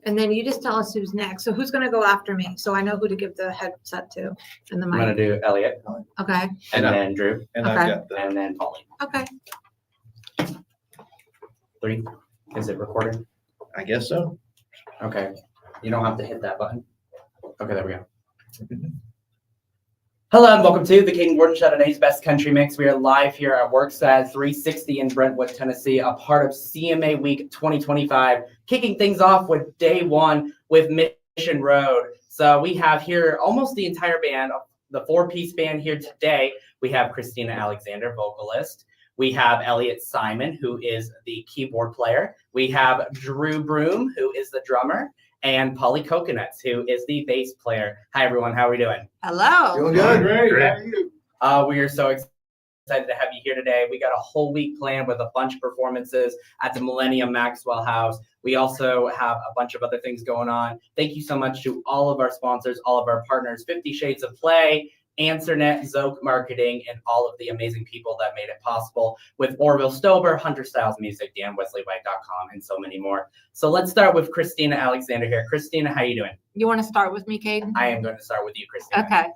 and then you just tell us who's next. So who's going to go after me? So I know who to give the headset to and the I'm going mic. to do Elliot. Okay. And then Drew. And Okay. I've got the, And then Pauline. Okay. 3. Is it recording? I guess so. Okay. You don't have to hit that button. Okay, there we go. Hello and welcome to the Kayden Chardonnay's Best Country Mix. We are live here at Workside 360 in Brentwood, Tennessee, a part of CMA Week 2025, kicking things off with day one with Mission Road. So we have here almost the entire band, the 4-piece band here today. We have Christina Alexander, vocalist. We have Elliot Simon, who is the keyboard player. We have Drew Broom, who is the drummer. And Polly Coconuts, who is the bass player. Hi, everyone. How are we doing? Hello. Doing good. Great. How are you? We are so excited to have you here today. We got a whole week planned with a bunch of performances at the Millennium Maxwell House. We also have a bunch of other things going on. Thank you so much to all of our sponsors, all of our partners, 50 Shades of Play, AnswerNet, Zoke Marketing, and all of the amazing people that made it possible with Orville Stober, Hunter Styles Music, DanWesleyWhite.com, and so many more. So let's start with Christina Alexander here. Christina, how are you doing? You want to start with me, Kayden? I am going to start with you, Christina. Okay.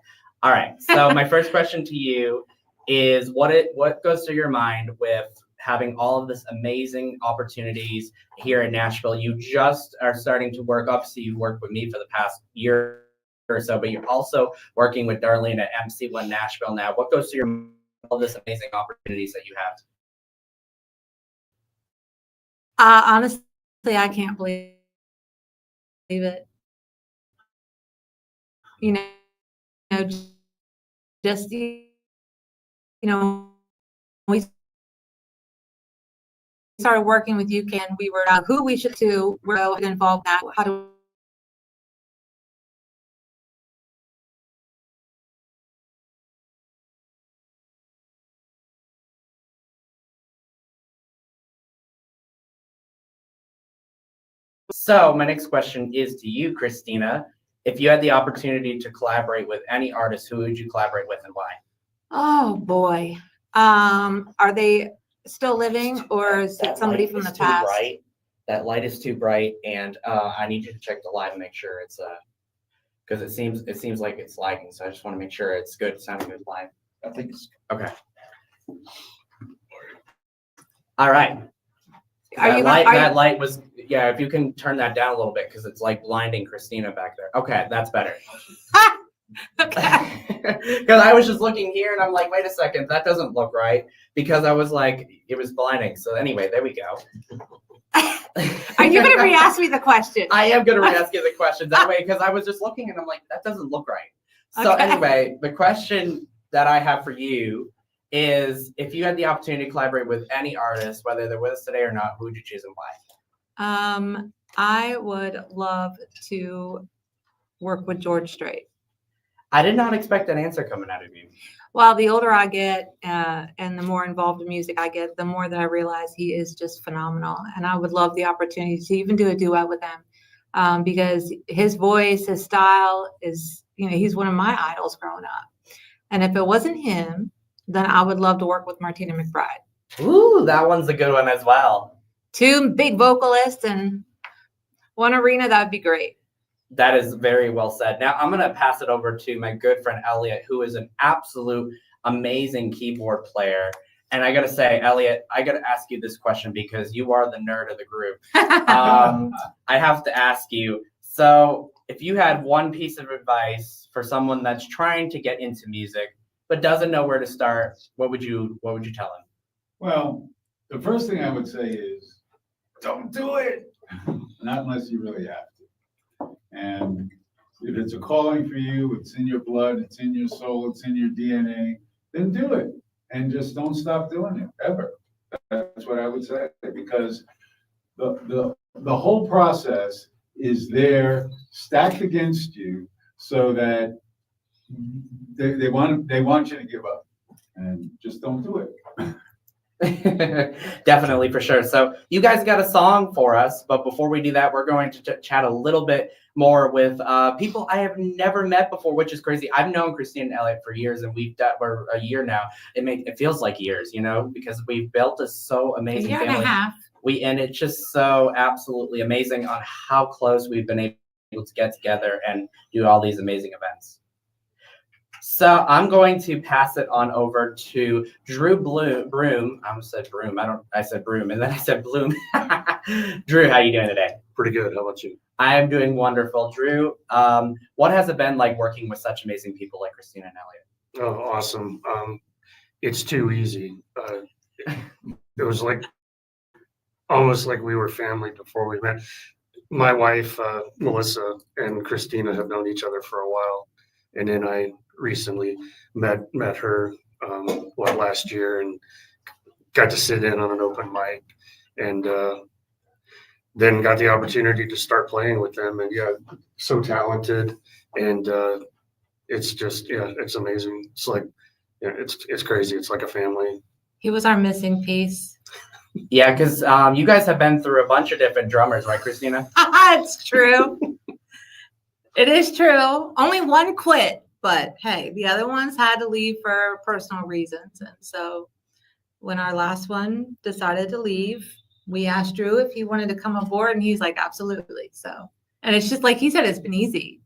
All right. So my first question to you is what goes through your mind with having all of this amazing opportunities here in Nashville? You just are starting to work. Obviously, you've worked with me for the past year or so, but you're also working with Darlene at MC1 Nashville now. What goes through your mind, all this amazing opportunities that you have? Honestly, I can't believe it. You know, just, we started working with UCAN. We were who we should do. We're involved in that. How do So my next question is to you, Christina. If you had the opportunity to collaborate with any artist, who would you collaborate with and why? Oh boy. Are they still living, or is it somebody from the past? Bright. That light is too bright, and I need you to check the live and make sure it's because it seems like it's lagging. So I just want to make sure it's good sounding good live. I think it's Okay. All right. That light was, yeah, if you can turn that down a little bit because it's like blinding Christina back there. Okay, that's better. Okay. Because I was just looking here and I'm like, wait a second, that doesn't look right. Because I was like, it was blinding. So anyway, there we go. Are you going to re-ask me the question? I am going to re-ask you the question that way because I was just looking and I'm like, that doesn't look right. So anyway, the question that I have for you is, if you had the opportunity to collaborate with any artist, whether they're with us today or not, who would you choose and why? I would love to work with George Strait. I did not expect that answer coming out of you. Well, the older I get and the more involved in music I get, the more that I realize he is just phenomenal. And I would love the opportunity to even do a duet with him because his voice, his style is, he's one of my idols growing up. And if it wasn't him, then I would love to work with Martina McBride. Ooh, that one's a good one as well. 2 big vocalists and 1 arena, that would be great. That is very well said. Now I'm going to pass it over to my good friend Elliot, who is an absolute amazing keyboard player. And I got to say, Elliot, I got to ask you this question because you are the nerd of the group. I have to ask you, so if you had one piece of advice for someone that's trying to get into music but doesn't know where to start, what would you tell him? Well, the first thing I would say is, don't do it. Not unless you really have to. And if it's a calling for you, it's in your blood, it's in your soul, it's in your DNA, then do it. And just don't stop doing it, ever. That's what I would say, because the whole process is there stacked against you so that they want you to give up, and just don't do it. Definitely, for sure. So you guys got a song for us, but before we do that, we're going to chat a little bit more with people I have never met before, which is crazy. I've known Christina and Elliot for years, and we're a year now. It feels like years, because we've built a so amazing year family. and a half. And it's just so absolutely amazing on how close we've been able to get together and do all these amazing events. So I'm going to pass it on over to Drew Broom. I almost said Broom. I said Broom, and then I said Bloom. Drew, how you doing today? Pretty good. How about you? I am doing wonderful. Drew, what has it been like working with such amazing people like Christina and Elliot? Oh, awesome. It's too easy. It was almost like we were family before we met. My wife, Melissa, and Christina have known each other for a while. And then I recently met her last year and got to sit in on an open mic, and then got the opportunity to start playing with them. And yeah, so talented, and it's just it's amazing. It's like it's crazy. It's like a family. He was our missing piece. Yeah, because you guys have been through a bunch of different drummers, right, Christina? It's true. It is true. Only one quit, but hey, the other ones had to leave for personal reasons. And so when our last one decided to leave, we asked Drew if he wanted to come aboard, and he's like, absolutely. So, and it's just like he said, it's been easy.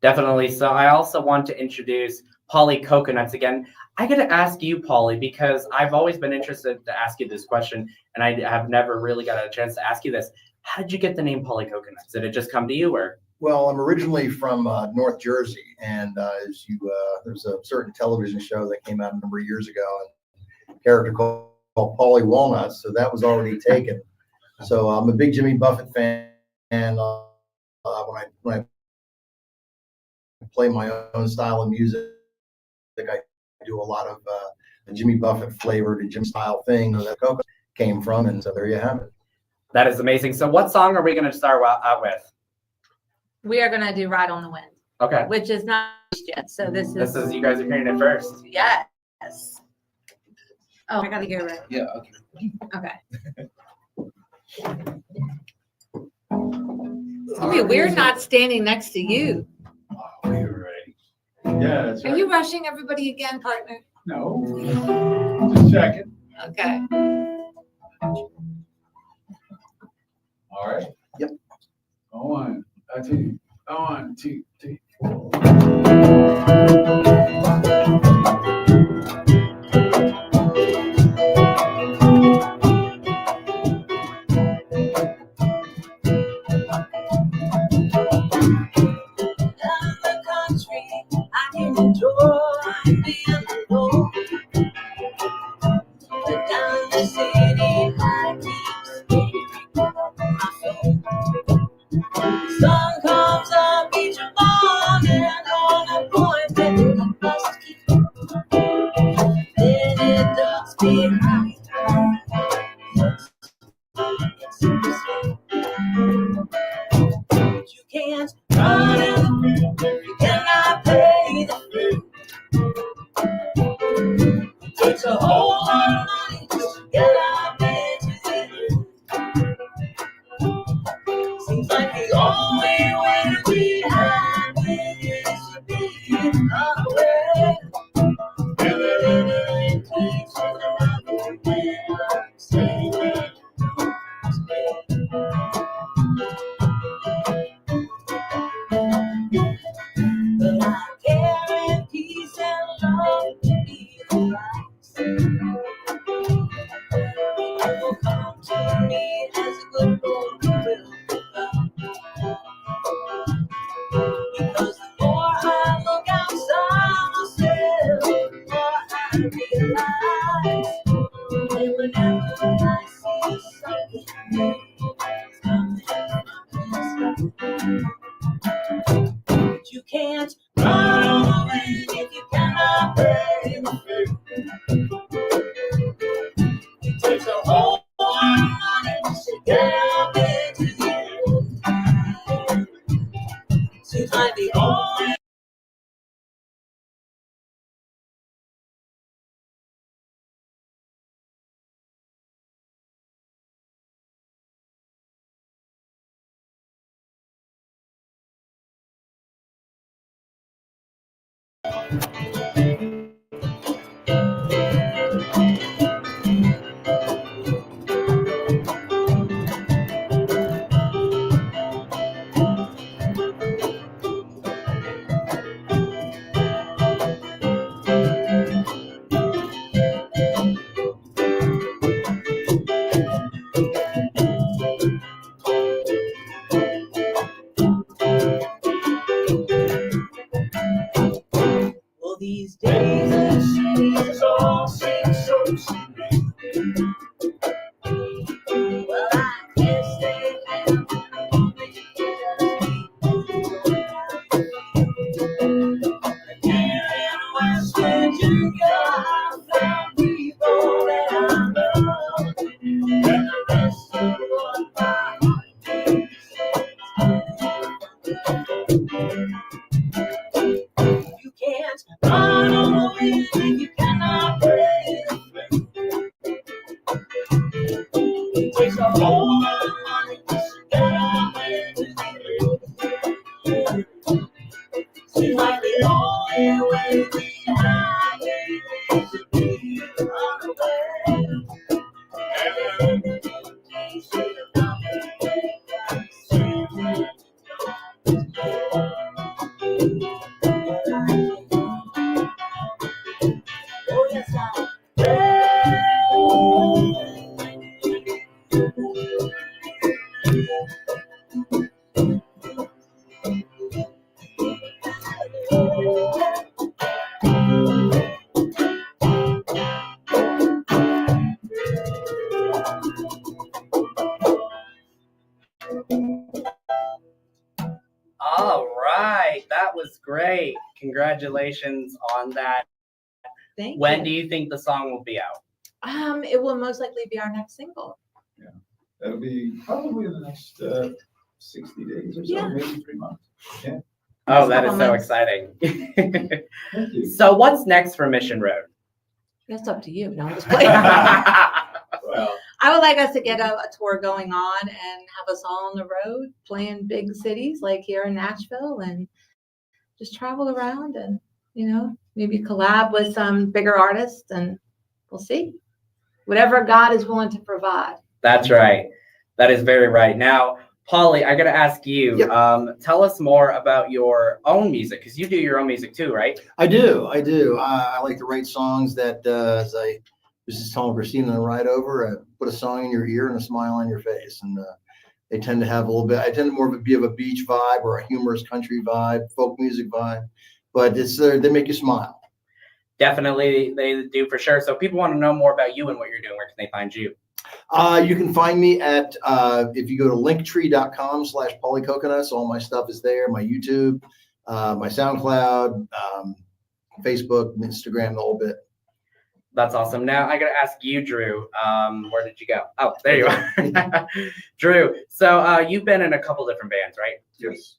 Definitely. So I also want to introduce Polly Coconuts again. I got to ask you, Polly, because I've always been interested to ask you this question, and I have never really got a chance to ask you this. How did you get the name Polly Coconuts? Did it just come to you, or? Well, I'm originally from North Jersey, and there's a certain television show that came out a number of years ago, and a character called Polly Walnuts, so that was already taken. So I'm a big Jimmy Buffett fan, and when I play my own style of music, I do a lot of Jimmy Buffett flavored Jimmy style thing that Coco came from, and so there you have it. That is amazing. So what song are we going to start out with? We are going to do Ride on the Wind. Okay. Which is not yet. So this is you guys are hearing it first. Yes. Oh, I got to get it right. Yeah. Okay. It's going to be weird not standing next to you. Oh, you're ready. Yeah, that's right. Are you rushing everybody again, partner? No, just checking. Okay. All right. Yep. One, two, 3. Sun comes up each morning on a point that I must keep. Then it looks behind. But you can't run it, you cannot pay the fee. It takes a whole lot of money just to get out there to you. Seems like the only way we have it is to be away. Living in peace with another man, saying that you but I carry peace and love to be the price. It will come to me as a good Lord will. Because the more I look outside myself, the more I realize that whenever I see something new, but you can't run away if you cannot pay. Well, these days the cities all seem so serene. Well, I guess they have only just here in West Virginia, I found people that I love, and the rest of what my heart needs. You can't run on the wind and you cannot praise the wind. It takes a whole lot of money to get away to the seems like the only way we have is to be unaware. And you should not be saying oh yes, I All right, that was great. Congratulations on that. Thank When you. do you think the song will be out? It will most likely be our next single. That'll be probably in the next 60 days or so, Yeah. maybe 3 months. Yeah. Oh, that is couple so months. exciting. Thank you. So what's next for Mission Road? That's up to you. No, I'm just playing. Well, I would like us to get a tour going on and have us all on the road playing big cities like here in Nashville and just travel around and, maybe collab with some bigger artists and we'll see. Whatever God is willing to provide. That's right. That is very right. Now, Polly, I got to ask you, Yep. tell us more about your own music, because you do your own music too, right? I do. I like to write songs that, as I was just telling Christina on the ride over, put a song in your ear and a smile on your face. And they tend to have a little bit, I tend to more of be of a beach vibe or a humorous country vibe, folk music vibe, but it's they make you smile. Definitely, they do for sure. So if people want to know more about you and what you're doing, where can they find you? You can find me at, if you go to linktree.com/polycoconuts, all my stuff is there, my YouTube, my SoundCloud, Facebook, Instagram, the whole bit. That's awesome. Now I got to ask you, Drew, where did you go? Oh, there you are. Drew, so you've been in a couple different bands, right? yes.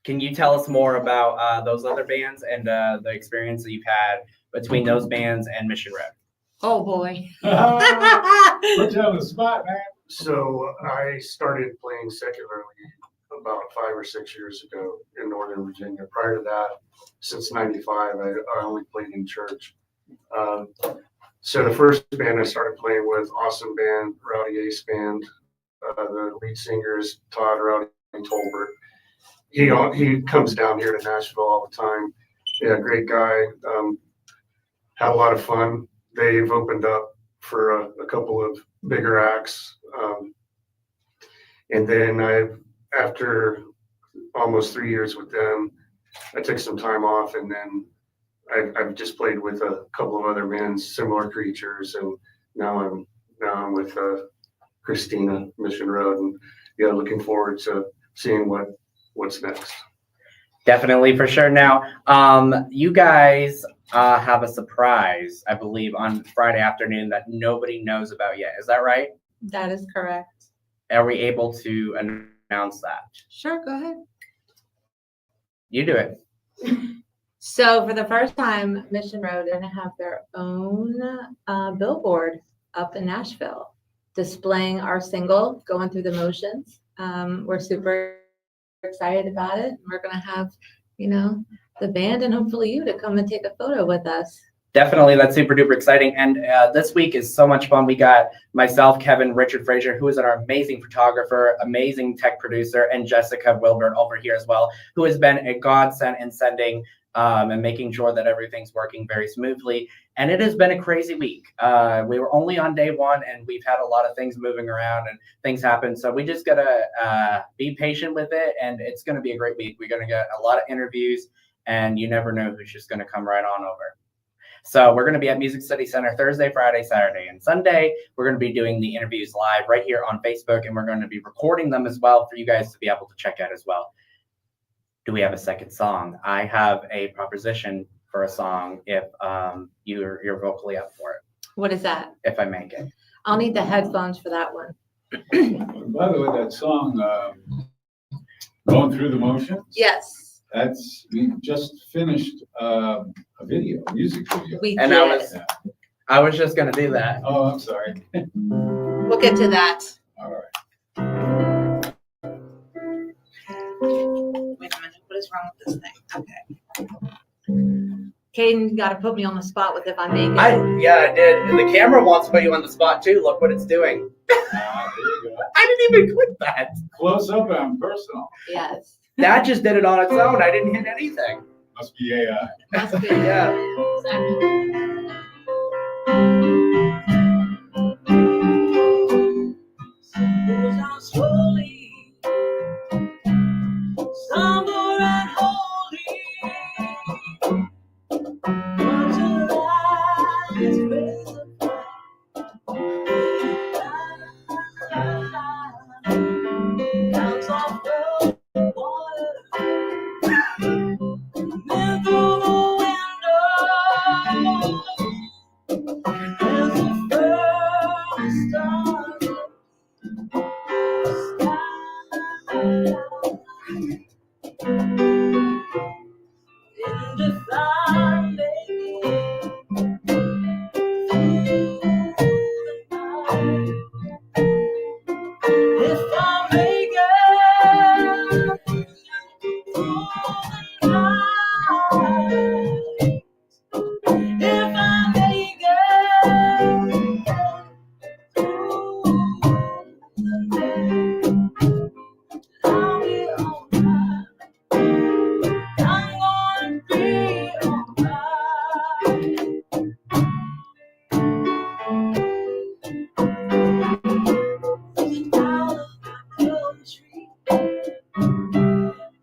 Can you tell us more about those other bands and the experience that you've had between those bands and Mission Road? Oh, boy. Put you on the spot, man. So I started playing secularly about 5 or 6 years ago in Northern Virginia. Prior to that, since '95, I only played in church. So the first band I started playing with, awesome band, Rowdy Ace Band. The lead singer is Todd Rowdy Tolbert. He comes down here to Nashville all the time. Yeah, great guy. Had a lot of fun. They've opened up for a couple of bigger acts. And then after almost 3 years with them, I took some time off, and then I've just played with a couple of other bands, Similar Creatures, and now I'm with Christina, Mission Road, and yeah, looking forward to seeing what's next. Definitely, for sure. Now, you guys have a surprise, I believe, on Friday afternoon that nobody knows about yet. Is that right? That is correct. Are we able to announce that? Sure, go ahead. You do it. So for the first time, Mission Road are going to have their own billboard up in Nashville, displaying our single, Going Through the Motions. We're super excited about it. We're going to have, the band and hopefully you to come and take a photo with us. Definitely, that's super duper exciting. And this week is so much fun. We got myself, Kevin, Richard Frazier, who is our amazing photographer, amazing tech producer, and Jessica Wilbert over here as well, who has been a godsend in sending and making sure that everything's working very smoothly. And it has been a crazy week. We were only on day one, and we've had a lot of things moving around and things happen. So we just gotta be patient with it, and it's gonna be a great week. We're gonna get a lot of interviews, and you never know who's just gonna come right on over. So we're going to be at Music City Center Thursday, Friday, Saturday, and Sunday. We're going to be doing the interviews live right here on Facebook, and we're going to be recording them as well for you guys to be able to check out as well. Do we have a second song? I have a proposition for a song if you're vocally up for it, What is that? if I make it. I'll need the headphones for that one. By the way, that song, Going Through the Motions. Yes, We just finished a music video. we And did. I was just going to do that. Oh, I'm sorry. We'll get to that. All right. Wait a minute, what is wrong with this thing? Okay. Kayden got to put me on the spot with if I make it. Yeah, I did. And the camera wants to put you on the spot too. Look what it's doing. There you go. I didn't even click that. Close up and personal. Yes. That just did it on its own. I didn't hit anything. Must be AI. Must be. Yeah. Goes on slowly, somber and holy. Watch your eyes raise counts off the water, then through the window, there's a first star.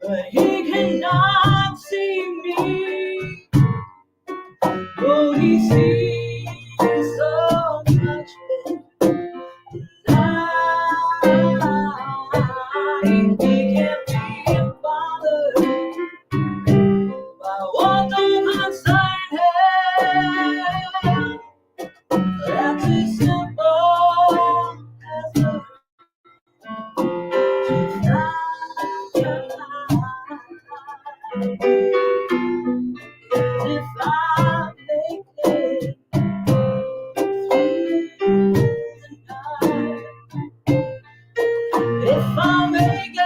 But he cannot see me. Oh, he sees so much better. He can't be bothered by what don't concern him. That's as simple as the if I make it through the night, if I make it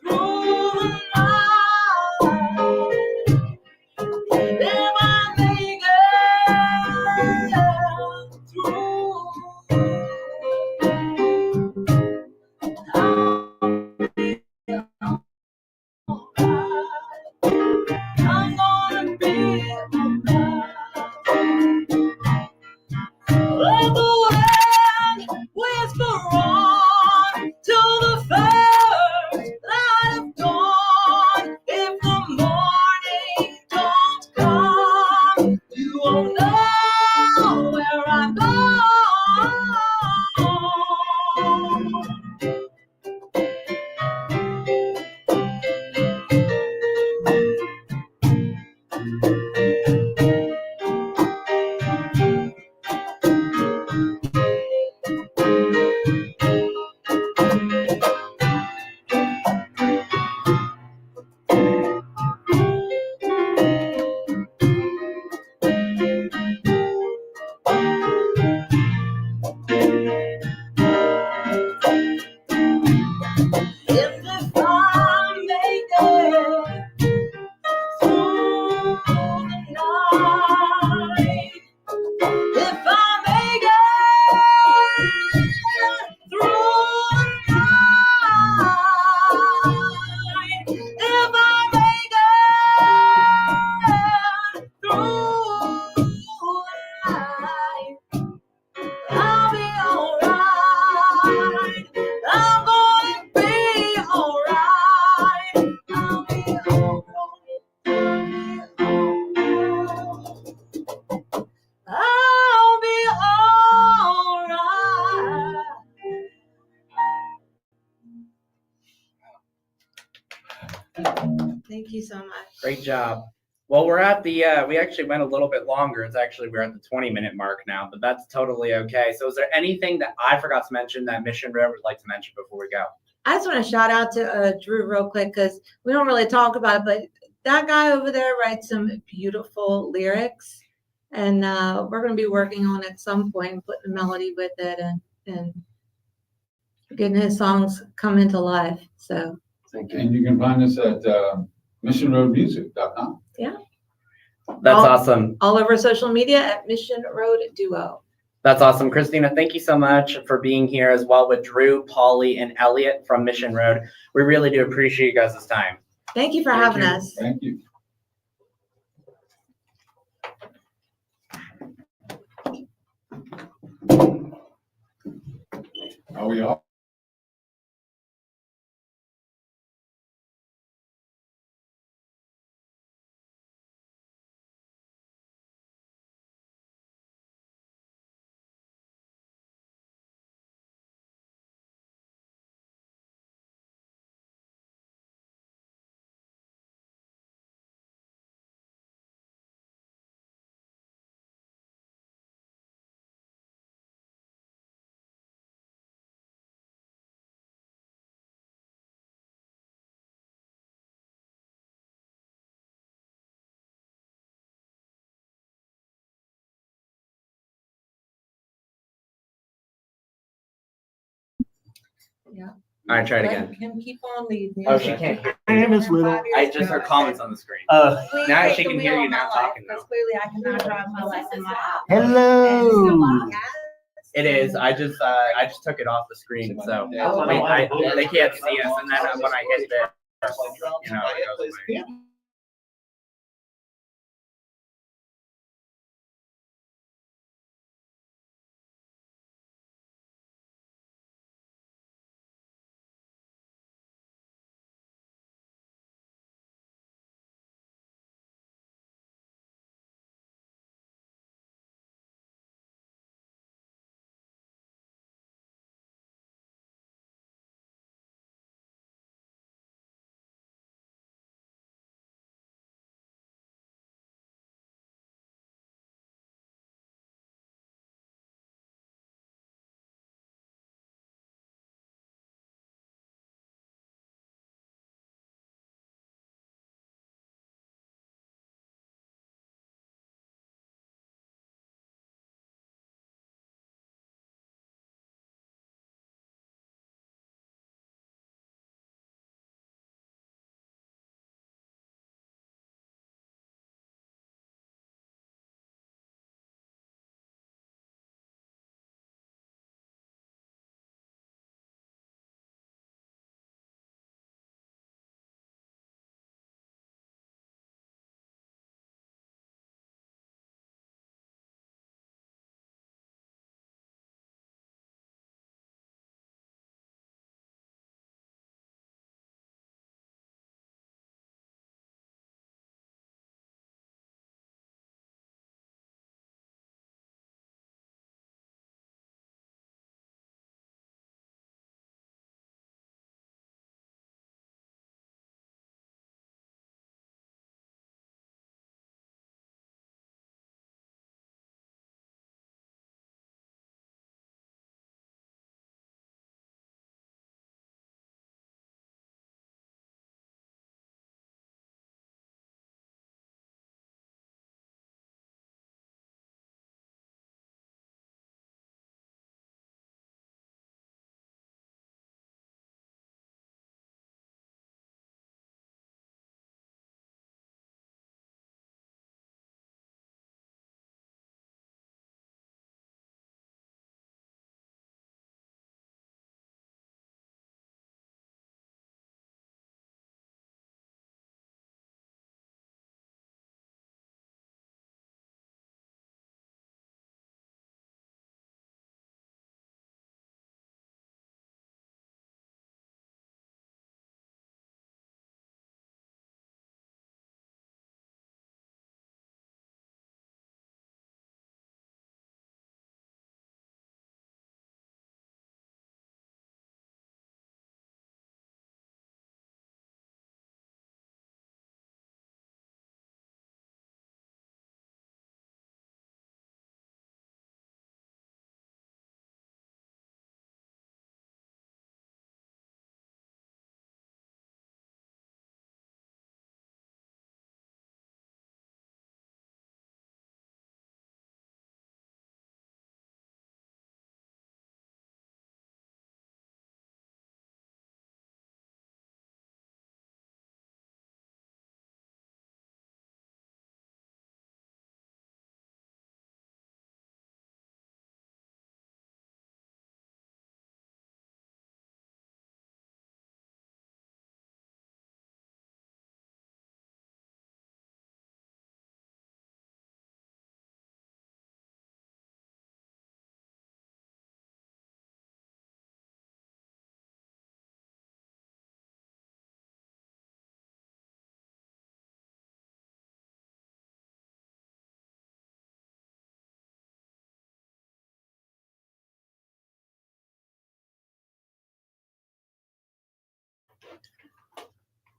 through the night, if I make it through, I'm gonna be alright. Let the wind whisper on till the first light of dawn. If the morning don't come, you won't know where I'm gone. If I make it Great job. Well, we're at the, we actually went a little bit longer. We're at the 20-minute mark now, but that's totally okay. So is there anything that I forgot to mention that Mission Road would like to mention before we go? I just want to shout out to Drew real quick because we don't really talk about it, but that guy over there writes some beautiful lyrics, and we're going to be working on at some point putting a melody with it and getting his songs come into life. So And you can find us at missionroadmusic.com. That's All- awesome. all over social media at Mission Road Duo. That's awesome. Christina, thank you so much for being here as well with Drew, Polly, and Elliot from Mission Road. We really do appreciate you guys' time. Thank you for Thank having you. us. Thank you. Are we off? All right, try it again. Let him keep on leading. Oh, she can't hear. My name is Little. I just heard comments on the screen. Please Now take she the can wheel hear you of my now life, talking, because though. clearly I cannot drive my life in my house. Hello. It is. I just took it off the screen, so Oh, they can't see us. And then when I hit this, you know, it goes away.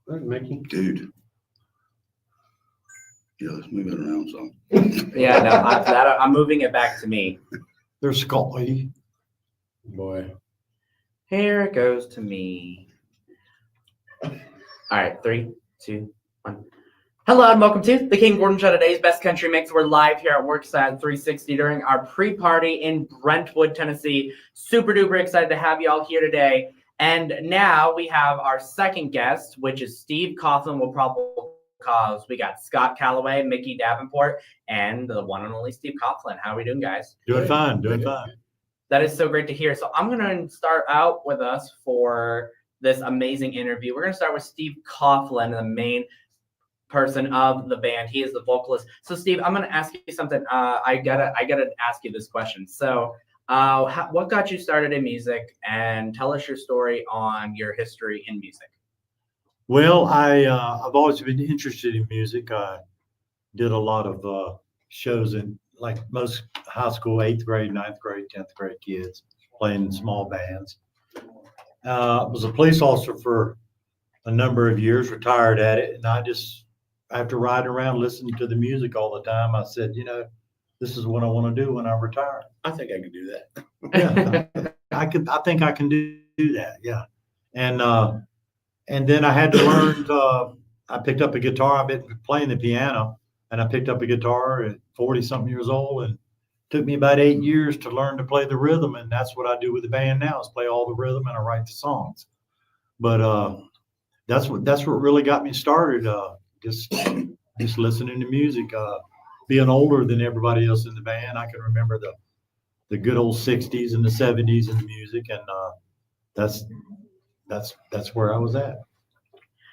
Right, Mickey? Dude. Yeah, let's move it around some. Yeah, no, I'm moving it back to me. There's Scotty. Boy. Here it goes to me. All right, 3, 2, 1. Hello and welcome to the King Gordon Show, today's best country mix. We're live here at Workside 360 during our pre-party in Brentwood, Tennessee. Super duper excited to have you all here today. And now we have our second guest, which is Steve Coughlin will probably cause. We got Scott Calloway, Mickey Davenport, and the one and only Steve Coughlin. How are we doing, guys? Doing fine, doing fine. That is so great to hear. So I'm going to start out with us for this amazing interview. We're going to start with Steve Coughlin, the main person of the band. He is the vocalist. So Steve, I'm going to ask you something. I gotta ask you this question. So what got you started in music, and tell us your story on your history in music. Well, I've always been interested in music. I did a lot of shows in, like most high school, 8th grade, 9th grade, 10th grade kids, playing in small bands. Was a police officer for a number of years, retired at it, and after riding around listening to the music all the time, I said, this is what I want to do when I retire. I think I can do that. Yeah, I think I can do that. Yeah, and then I had to learn. I picked up a guitar. I've been playing the piano, and I picked up a guitar at 40-something years old, and it took me about 8 years to learn to play the rhythm. And that's what I do with the band now: is play all the rhythm and I write the songs. But that's what really got me started. Just listening to music. Being older than everybody else in the band, I can remember the good old 60s and the 70s in the music, and that's where I was at.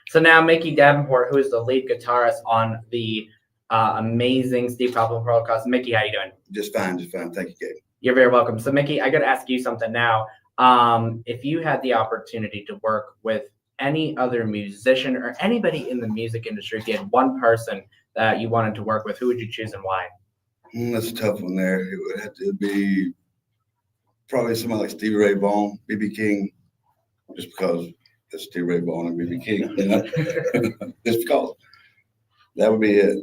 So now Mickey Davenport, who is the lead guitarist on the amazing Steve Coughlin podcast. Mickey, how you doing? Just fine. Thank you, Gabe. You're very welcome. So Mickey, I got to ask you something now. If you had the opportunity to work with any other musician or anybody in the music industry, if you had one person that you wanted to work with, who would you choose and why? That's a tough one there. It would have to be probably somebody like Stevie Ray Vaughan, B.B. King, just because it's Stevie Ray Vaughan and B.B. King. Just because. That would be it.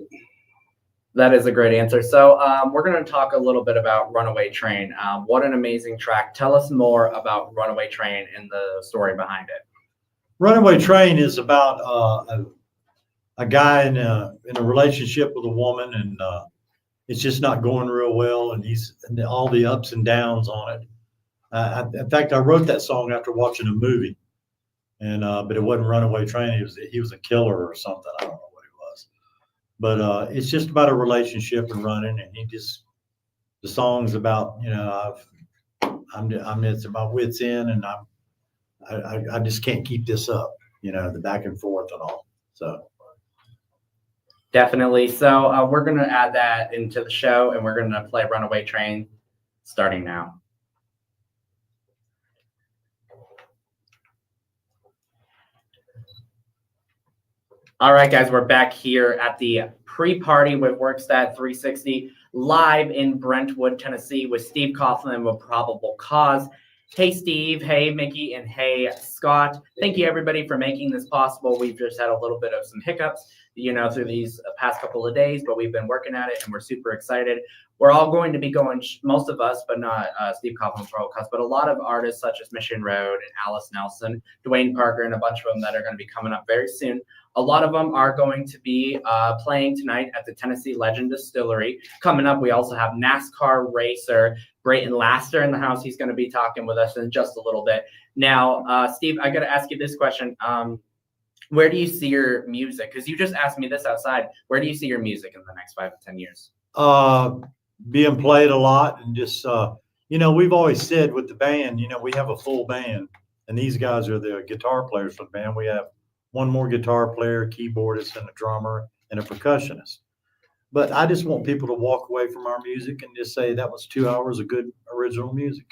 That is a great answer. So we're going to talk a little bit about Runaway Train. What an amazing track. Tell us more about Runaway Train and the story behind it. Runaway Train is about a guy in a relationship with a woman, and it's just not going real well, and all the ups and downs on it. In fact, I wrote that song after watching a movie, and but it wasn't Runaway Train. He was a killer or something. I don't know what he was, but it's just about a relationship and running, and the song's about it's about wits end, and I just can't keep this up, the back and forth and all. So. Definitely. So we're going to add that into the show, and we're going to play Runaway Train starting now. All right, guys, we're back here at the pre-party with Workstat 360 live in Brentwood, Tennessee with Steve Coughlin with Probable Cause. Hey, Steve. Hey, Mickey. And hey, Scott. Thank you, everybody, for making this possible. We've just had a little bit of some hiccups, through these past couple of days, but we've been working at it, and we're super excited. We're all going to be going, most of us, but not Steve Coughlin for Cause, but a lot of artists such as Mission Road and Alice Nelson, Dwayne Parker, and a bunch of them that are going to be coming up very soon. A lot of them are going to be playing tonight at the Tennessee Legend Distillery. Coming up, we also have NASCAR racer Brayton Laster in the house. He's going to be talking with us in just a little bit. Now, Steve, I got to ask you this question. Where do you see your music? Because you just asked me this outside. Where do you see your music in the next 5 to 10 years? Being played a lot, and just, we've always said with the band, we have a full band, and these guys are the guitar players for the band. We have one more guitar player, keyboardist, and a drummer, and a percussionist. But I just want people to walk away from our music and just say that was 2 hours of good original music.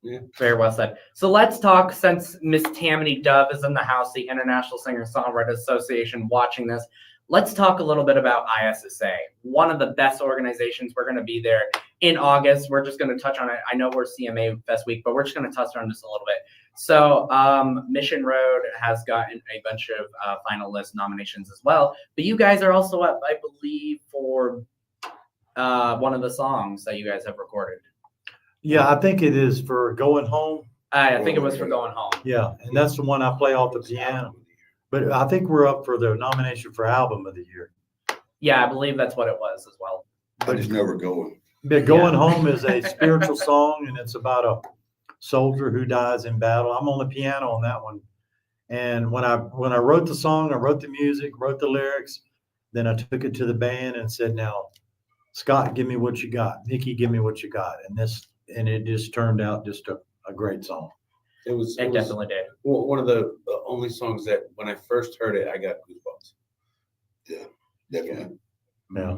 Yeah, very well said. So let's talk, since Miss Tammany Dove is in the house, the International Singer-Songwriters Association, watching this. Let's talk a little bit about ISSA, one of the best organizations. We're going to be there in August. We're just going to touch on it. I know we're CMA Fest week, but we're just going to touch on this a little bit. So Mission Road has gotten a bunch of finalist nominations as well. But you guys are also up, I believe, for one of the songs that you guys have recorded. Yeah, I think it is for Going Home. I think it was for Going Home. Yeah, and that's the one I play off the piano. But I think we're up for the nomination for Album of the Year. Yeah, I believe that's what it was as well. I just never go. But Going Home is a spiritual song, and it's about a soldier who dies in battle. I'm on the piano on that one. And when I wrote the song, I wrote the music, wrote the lyrics, then I took it to the band and said, now, Scott, give me what you got. Mickey, give me what you got. And it just turned out just a great song. It was Definitely did. one of the only songs that when I first heard it, I got goosebumps. Yeah, definitely. Yeah.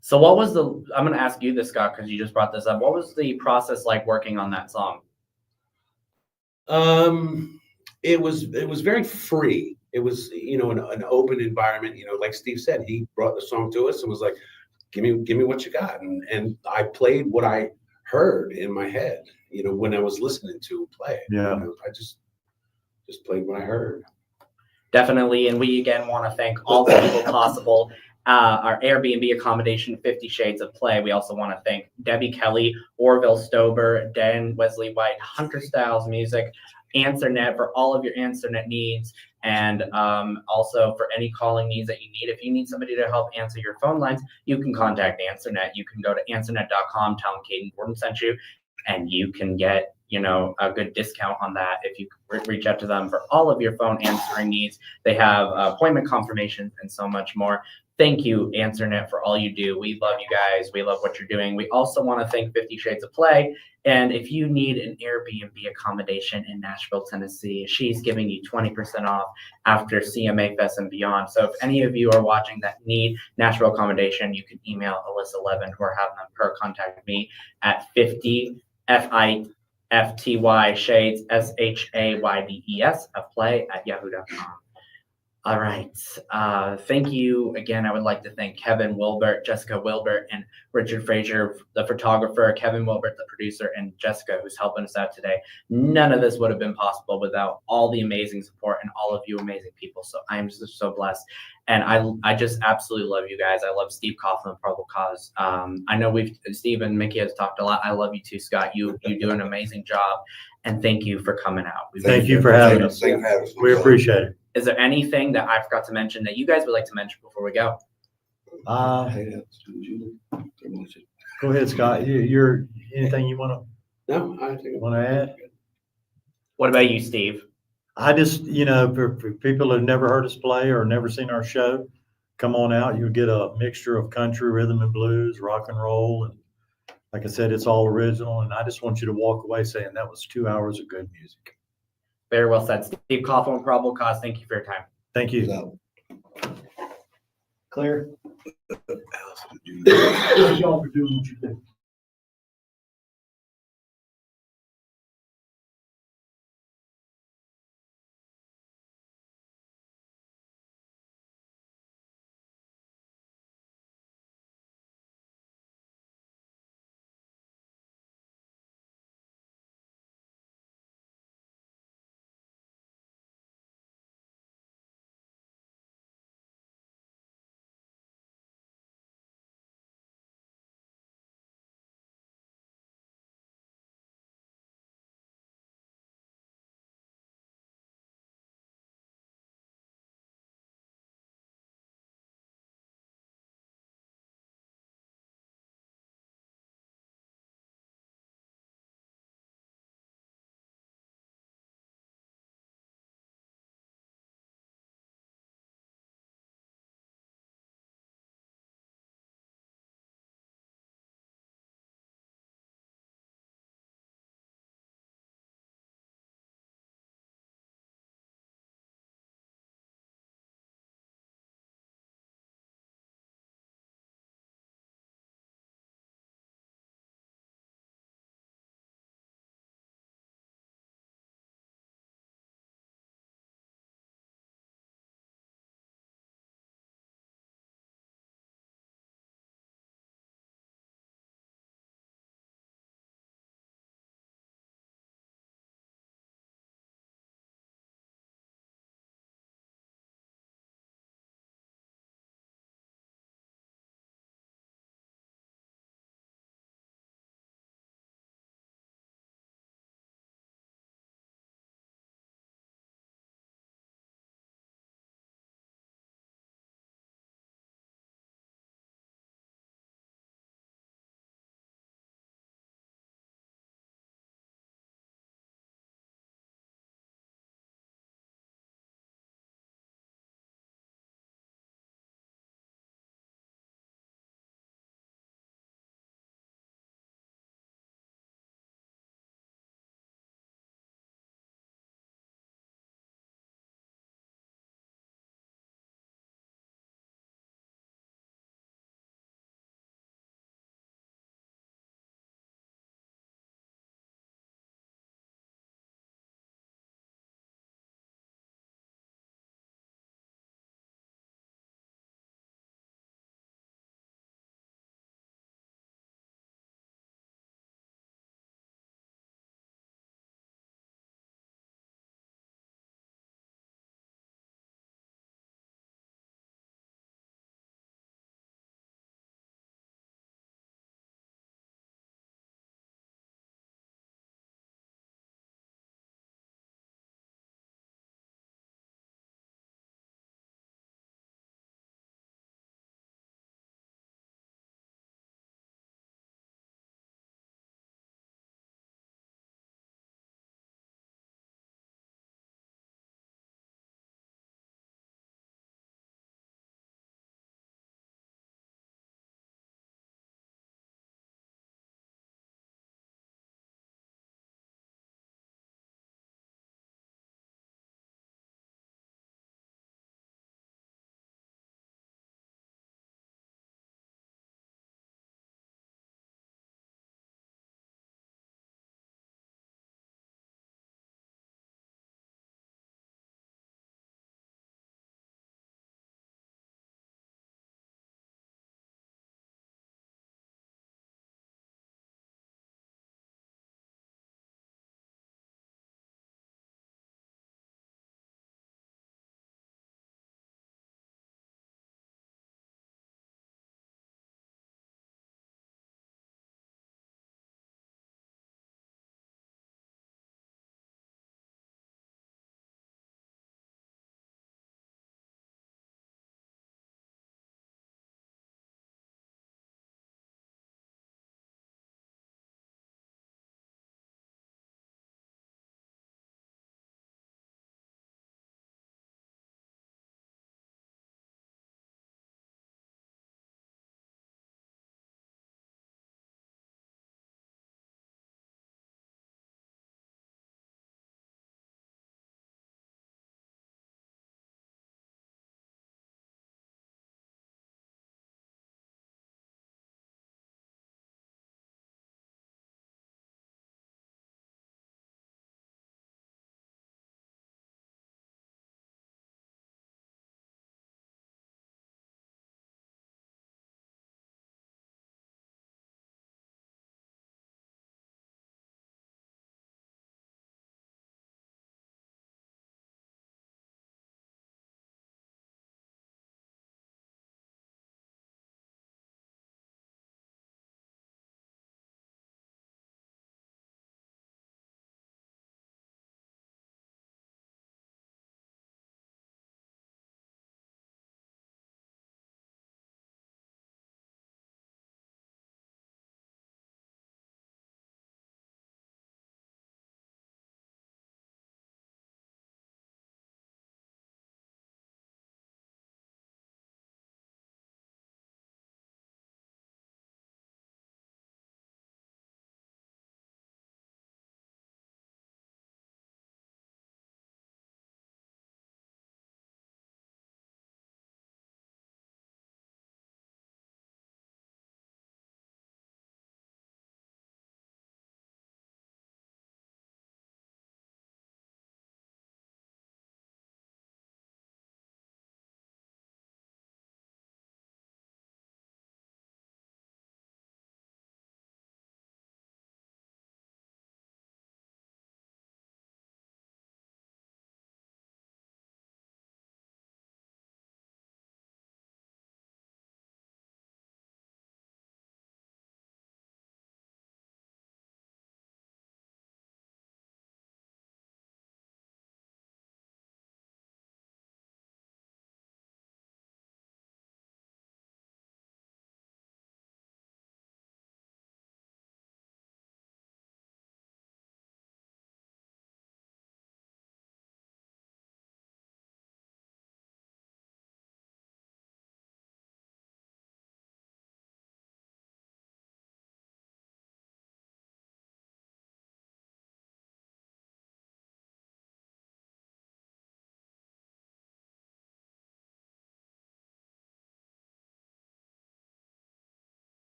So what was I'm going to ask you this, Scott, because you just brought this up. What was the process like working on that song? It was very free. It was, an open environment, like Steve said, he brought the song to us and was like, give me what you got. And I played what I heard in my head, when I was listening to play. Yeah. I just played what I heard. Definitely. And we again want to thank all the people possible. Our Airbnb accommodation, 50 Shades of Play. We also want to thank Debbie Kelly, Orville Stober, Dan Wesley White, Hunter Styles Music, AnswerNet for all of your AnswerNet needs. And also for any calling needs that you need. If you need somebody to help answer your phone lines, you can contact AnswerNet. You can go to answernet.com, tell them Kayden Gordon sent you, and you can get a good discount on that if you reach out to them for all of your phone answering needs. They have appointment confirmations and so much more. Thank you, AnswerNet, for all you do. We love you guys. We love what you're doing. We also want to thank 50 Shades of Play. And if you need an Airbnb accommodation in Nashville, Tennessee, she's giving you 20% off after CMA Fest and beyond. So if any of you are watching that need Nashville accommodation, you can email Alyssa11 or have her contact me at 50 FIFTY Shades SHAYDES of play at yahoo.com. All right. Thank you again. I would like to thank Kevin Wilbert, Jessica Wilbert, and Richard Frazier, the photographer, Kevin Wilbert, the producer, and Jessica, who's helping us out today. None of this would have been possible without all the amazing support and all of you amazing people. So I'm just so blessed. And I just absolutely love you guys. I love Steve Coughlin, Probable Cause. I know Steve and Mickey has talked a lot. I love you too, Scott. You do an amazing job. And thank you for coming out. Thank you for having us. We appreciate it. Is there anything that I forgot to mention that you guys would like to mention before we go? Go ahead, Scott. You're anything you want No, I think to add? What about you, Steve? I just, for people who've never heard us play or never seen our show, come on out. You'll get a mixture of country, rhythm and blues, rock and roll. And like I said, it's all original. And I just want you to walk away saying that was 2 hours of good music. Very well said. Steve Coughlin, Probable Cause, thank you for your time. Thank you. Clear. Thank y'all for doing what you do.